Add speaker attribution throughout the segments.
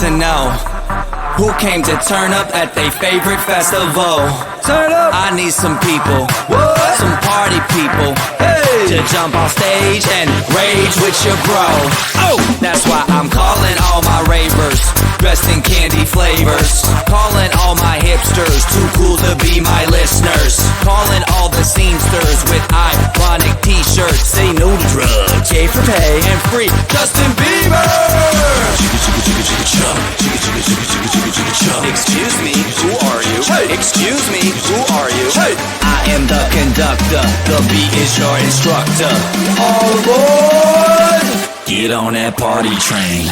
Speaker 1: to know who came to turn up at their favorite festival.
Speaker 2: Turn up.
Speaker 1: I need some people,
Speaker 2: What?
Speaker 1: some party people,
Speaker 2: Hey.
Speaker 1: to jump on stage and rage with your bro. Oh, that's why I'm calling all my ravers, dressed in candy flavors. Calling all my hipsters, too cool to be my listeners. Calling all the scenesters with ironic t-shirts. Say no to drugs, yay for pay, and free Justin Bieber. Excuse me, who are you?
Speaker 2: Hey.
Speaker 1: Excuse me, who are you?
Speaker 2: Hey.
Speaker 1: I am the conductor, the beat is your instructor.
Speaker 2: All aboard.
Speaker 1: Get on that party train.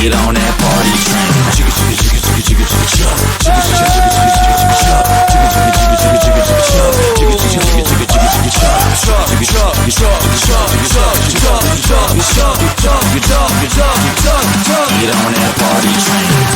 Speaker 1: Get on that party train. Chicka chicka chicka chicka chicka chicka chop. Chicka chicka chicka chicka chicka chicka chop. Chicka chicka chicka chicka chicka chicka chop. Chicka chicka chicka chicka chicka chicka chop. Chop chicka chop chop chop chop chop chop chop chop chop chop. Get on that party train.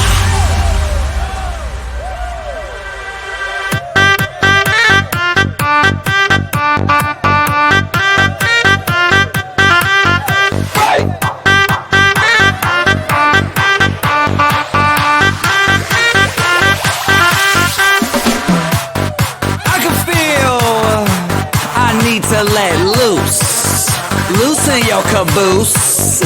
Speaker 1: To let loose, loosen your caboose.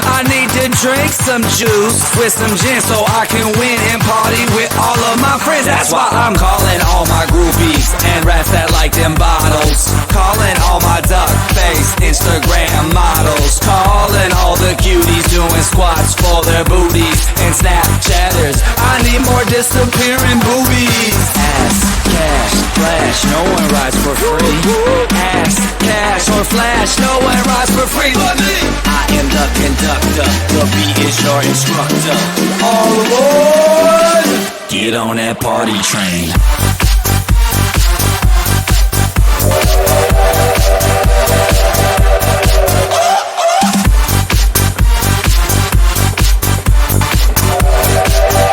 Speaker 1: I need to drink some juice with some gin so I can win and party with all of my friends. That's why I'm calling all my groupies and rats that like them bottles. Calling all my duck face Instagram models. Calling all the cuties doing squats for their booties and Snapchatters. I need more disappearing boobies. Ass, cash, flash, no one rides for free. Ass, cash, or flash, no one rides for free but me. I am the conductor, the beat is your instructor.
Speaker 2: All aboard.
Speaker 1: Get on that party train.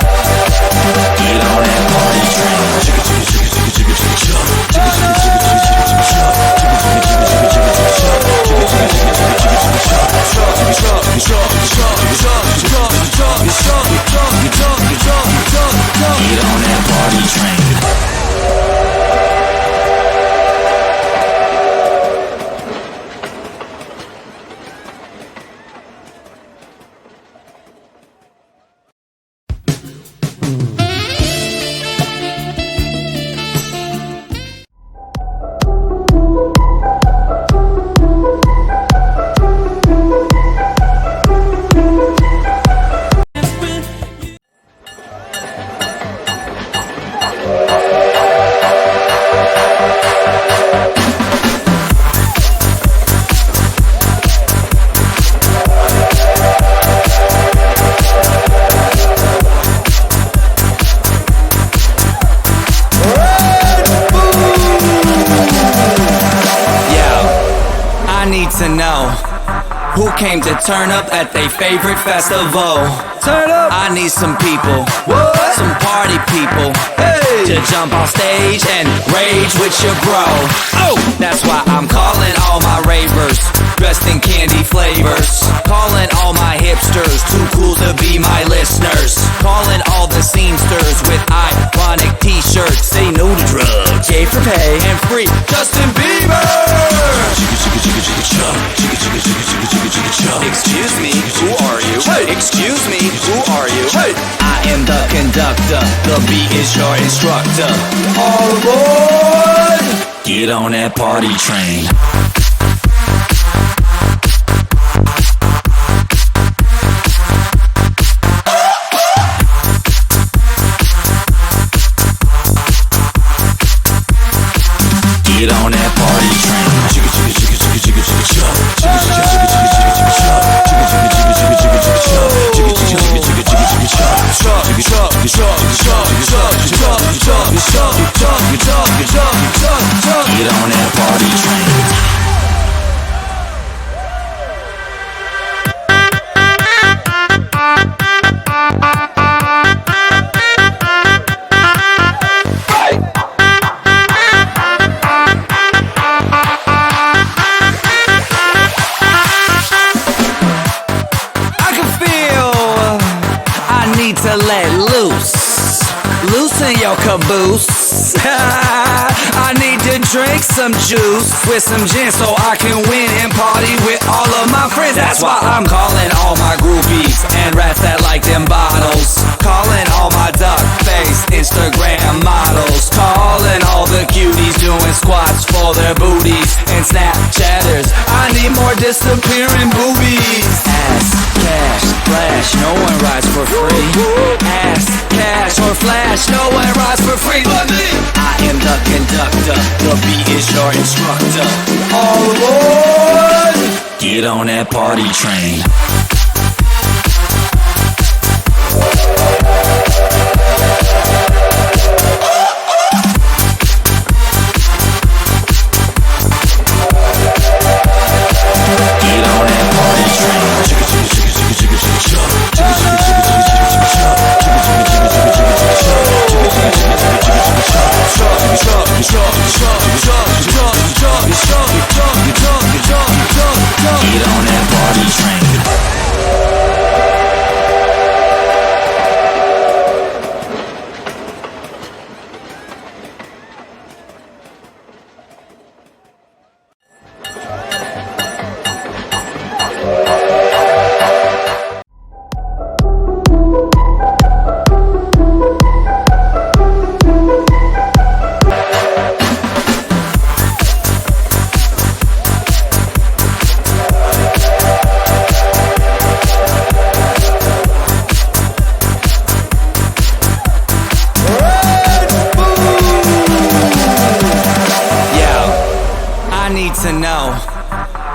Speaker 1: Get on that party train. Chicka chicka chicka chicka chicka chicka chop. Chicka chicka chicka chicka chicka chicka chop. Chicka chicka chicka chicka chicka chicka chop. Chicka chicka chicka chicka chicka chicka chop. Chop chicka chop chop chop chop chop chop chop chop chop. Get on that party train. To know who came to turn up at their favorite festival.
Speaker 2: Turn up.
Speaker 1: I need some people,
Speaker 2: What?
Speaker 1: some party people,
Speaker 2: Hey.
Speaker 1: to jump on stage and rage with your bro. Oh, that's why I'm calling all my ravers, dressed in candy flavors. Calling all my hipsters, too cool to be my listeners. Calling all the scenesters with ironic t-shirts. Say no to drugs, yay for pay, and free Justin Bieber. Chicka chicka chicka chicka chop. Chicka chicka chicka chicka chicka chicka chop. Excuse me, who are you?
Speaker 2: Hey.
Speaker 1: Excuse me, who are you?
Speaker 2: Hey.
Speaker 1: I am the conductor, the beat is your instructor.
Speaker 2: All aboard.
Speaker 1: Get on that party train. Get on that party train. Chicka chicka chicka chicka chicka chicka chop. Chicka chicka chicka chicka chicka chicka chop. Chicka chicka chicka chicka chicka chicka chop. Chicka chicka chicka chicka chicka chicka chop. Chop chicka chop chop chop chop chop chop chop chop chop chop chop. Get on that party train. to let loose. Loosen your caboose. I need to drink some juice with some gin so I can win and party with all of my friends. That's why I'm calling all my groupies and rats that like them bottles. Calling all my duck-faced Instagram models. Calling all the cuties doing squats for their booties and Snapchatters. I need more disappearing boobies. Ass, cash, flash, no one rides for free. Ass, cash, or flash, no one rides for free but me. I am the conductor, the beat is your instructor.
Speaker 2: All aboard!
Speaker 1: Get on that party train. Get on that party train. Get on that party train. To know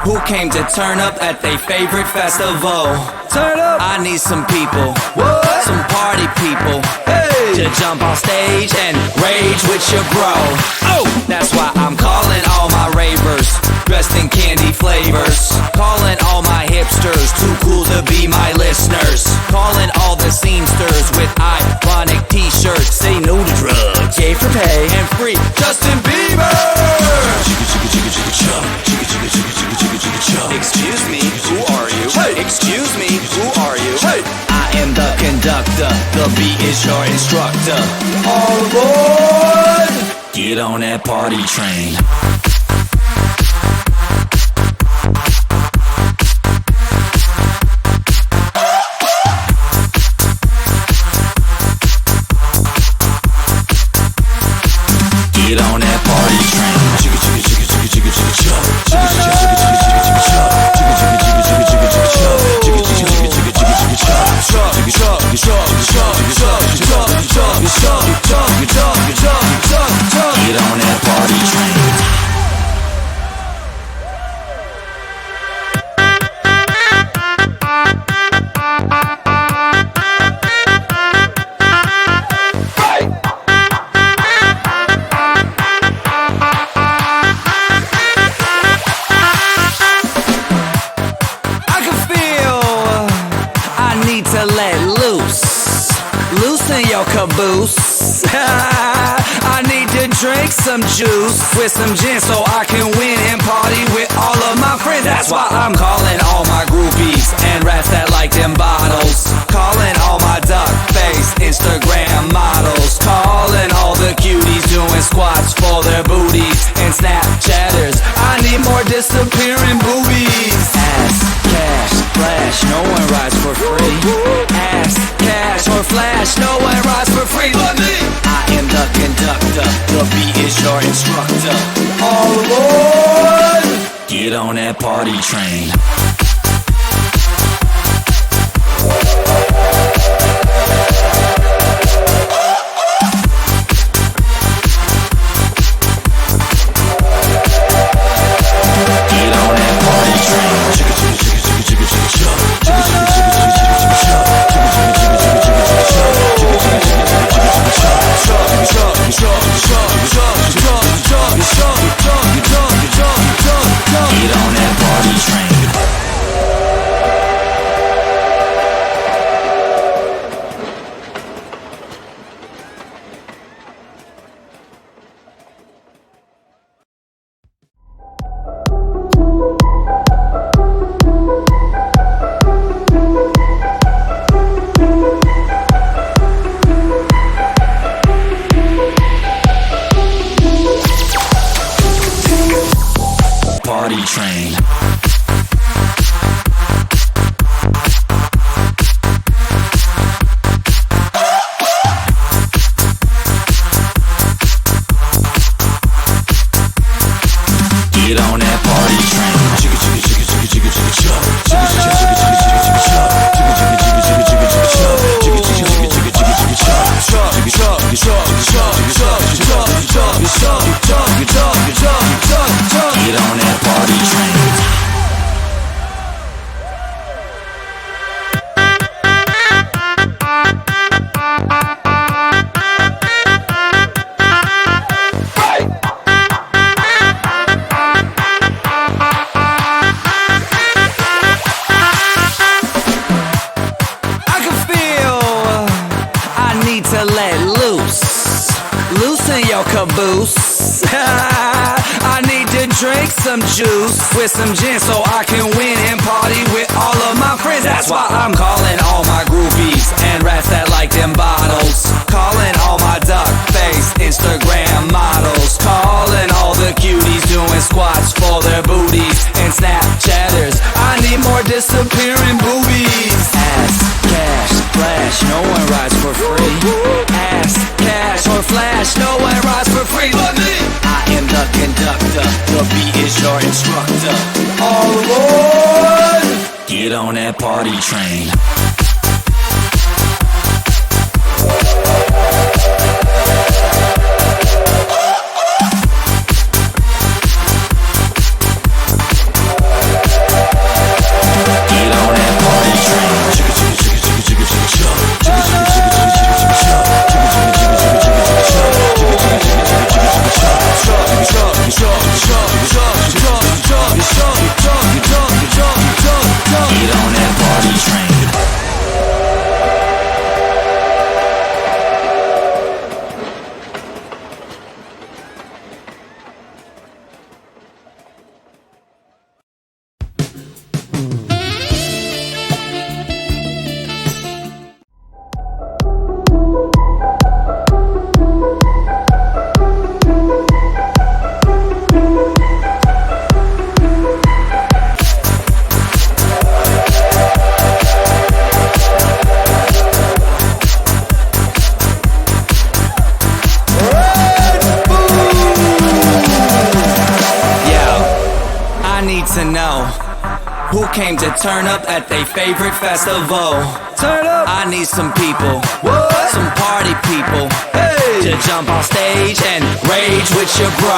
Speaker 1: who came to turn up at their favorite festival.
Speaker 2: Turn up!
Speaker 1: I need some people,
Speaker 2: What?
Speaker 1: some party people,
Speaker 2: Hey!
Speaker 1: to jump on stage and rage with your bro. Oh, that's why I'm calling all my ravers, dressed in candy flavors. Calling all my hipsters, too cool to be my listeners. Calling all the seamsters with ironic t-shirts. Say no to drugs, yay for pay, and free Justin Bieber. Excuse me, who are you?
Speaker 2: Hey!
Speaker 1: Excuse me, who are you?
Speaker 2: Hey!
Speaker 1: I am the conductor, the beat is your instructor.
Speaker 2: All aboard!
Speaker 1: Get on that party train. Get on that party train. Get on that party train. I can feel I need to let loose. Loosen your caboose. I need to drink some juice with some gin so I can win and party with all of my friends. That's why I'm calling all my groupies and rats that like them bottles. Calling all my duck-faced Instagram models. Calling all the cuties doing squats for their booties and Snapchatters. I need more disappearing boobies. Ass, cash, flash, no one rides for free. Ass, cash, or flash, no one rides for free but me. I am the conductor, the beat is your instructor.
Speaker 2: All aboard!
Speaker 1: Get on that party train. Get on that party train. your caboose. I need to drink some juice with some gin so I can win and party with all of my friends. That's why I'm calling all my groupies and rats that like them bottles. Calling all my duck-faced Instagram models. Calling all the cuties doing squats for their booties and Snapchatters. I need more disappearing boobies. Ass, cash, flash, no one rides for free. Ass, cash, or flash, no one rides for free but me. I am the conductor, the beat is your instructor.
Speaker 2: All aboard!
Speaker 1: Get on that party train. To know who came to turn up at their favorite festival.
Speaker 2: Turn up!
Speaker 1: I need some people,
Speaker 2: What?
Speaker 1: some party people,
Speaker 2: Hey!
Speaker 1: to jump on stage and rage with your bro.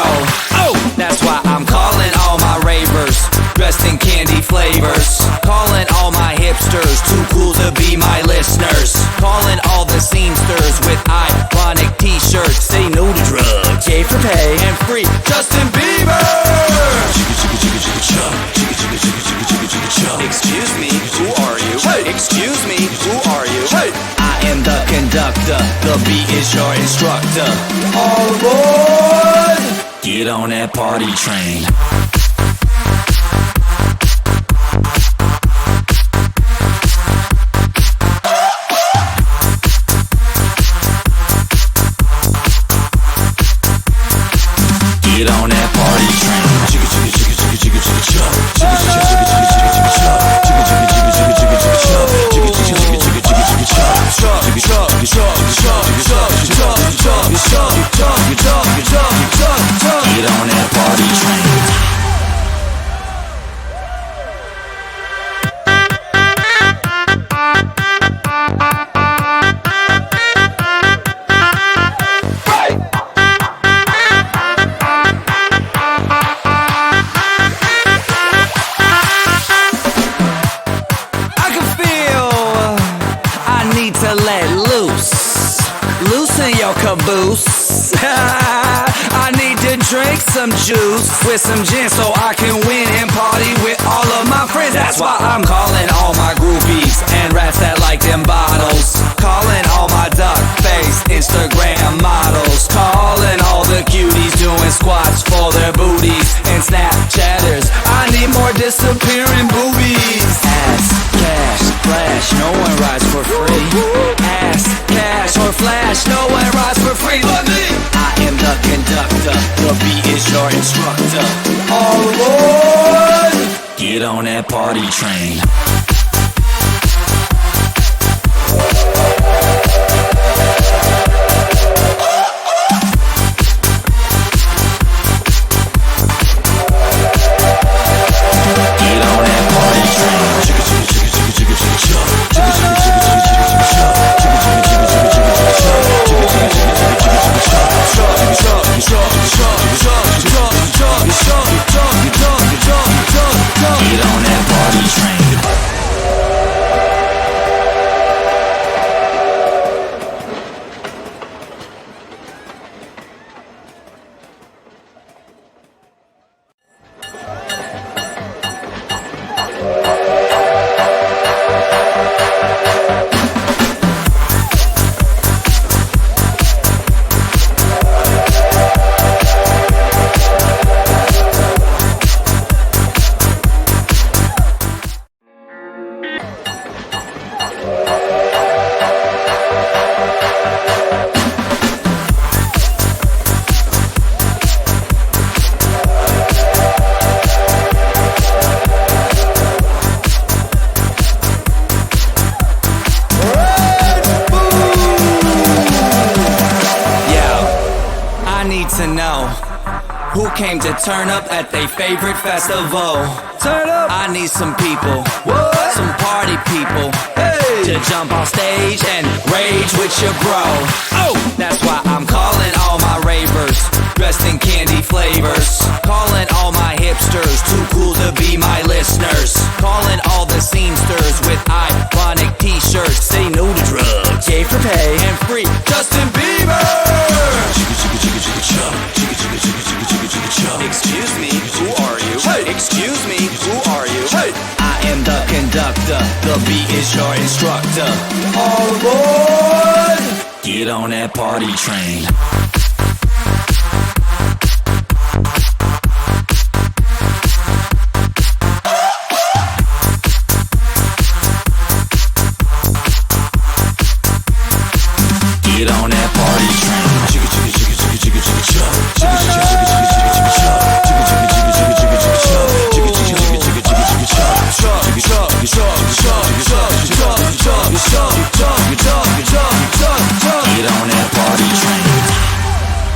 Speaker 1: Oh, that's why I'm calling all my ravers, dressed in candy flavors. Calling all my hipsters, too cool to be my listeners. Calling all the scenesters with ironic t-shirts. Say no to drugs, yay for pay, and free Justin Bieber. Excuse me, who are you?
Speaker 2: Hey!
Speaker 1: Excuse me, who are you?
Speaker 2: Hey!
Speaker 1: I am the conductor, the beat is your instructor.
Speaker 2: All aboard!
Speaker 1: Get on that party train. Get on that party train. Get on that party train. Loosen your caboose. I need to drink some juice with some gin so I can win and party with all of my friends. That's why I'm calling all my groupies and rats that like them bottles. Calling all my duck-faced Instagram models. Calling all the cuties doing squats for their booties and Snapchatters. I need more disappearing boobies. Ass, cash, flash, no one rides for free. Ass, cash, or flash, no one rides for free but me. I am the conductor, the beat is your instructor.
Speaker 2: All aboard!
Speaker 1: Get on that party train. Get on that party train. Get on that party train. came to turn up at their favorite festival.
Speaker 2: Turn up.
Speaker 1: I need some people,
Speaker 2: What?
Speaker 1: some party people,
Speaker 2: Hey.
Speaker 1: to jump on stage and rage with your bro. Oh, that's why I'm calling all my ravers, dressed in candy flavors. Calling all my hipsters, too cool to be my listeners. Calling all the scenesters with ironic t-shirts. Say no to drugs, yay for pay, and free Justin Bieber. Excuse me, who are you?
Speaker 2: Hey.
Speaker 1: Excuse me, who are you?
Speaker 2: Hey.
Speaker 1: I am the conductor, the beat is your instructor.
Speaker 2: All aboard.
Speaker 1: Get on that party train. Get on that party train. Get on that party train.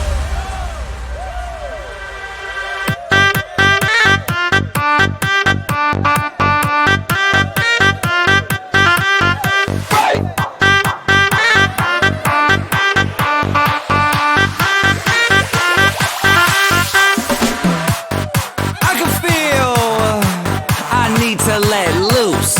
Speaker 1: I can feel I need to let loose.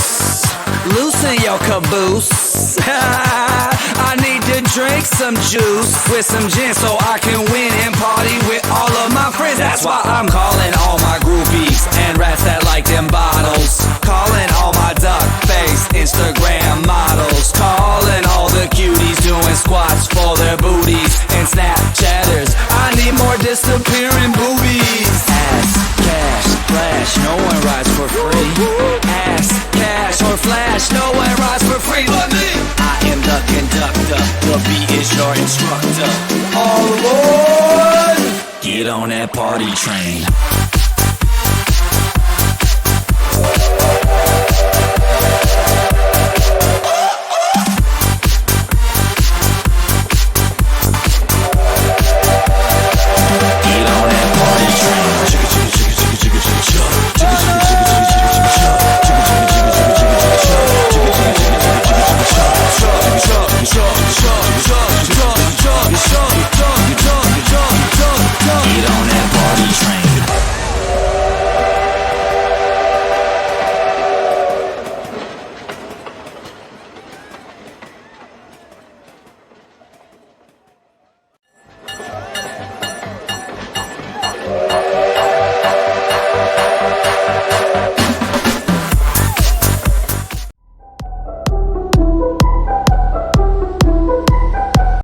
Speaker 1: Loosen your caboose. I need to drink some juice with some gin so I can win and party with all of my friends. That's why I'm calling all my groupies and rats that like them bottles. Calling all my duck-faced Instagram models. Calling all the cuties doing squats for their booties and Snapchatters. I need more disappearing boobies. Ass, cash, flash, no one rides for free. Ass, cash, or flash, no one rides for free but me. I am the conductor, the beat is your instructor.
Speaker 2: All aboard.
Speaker 1: Get on that party train.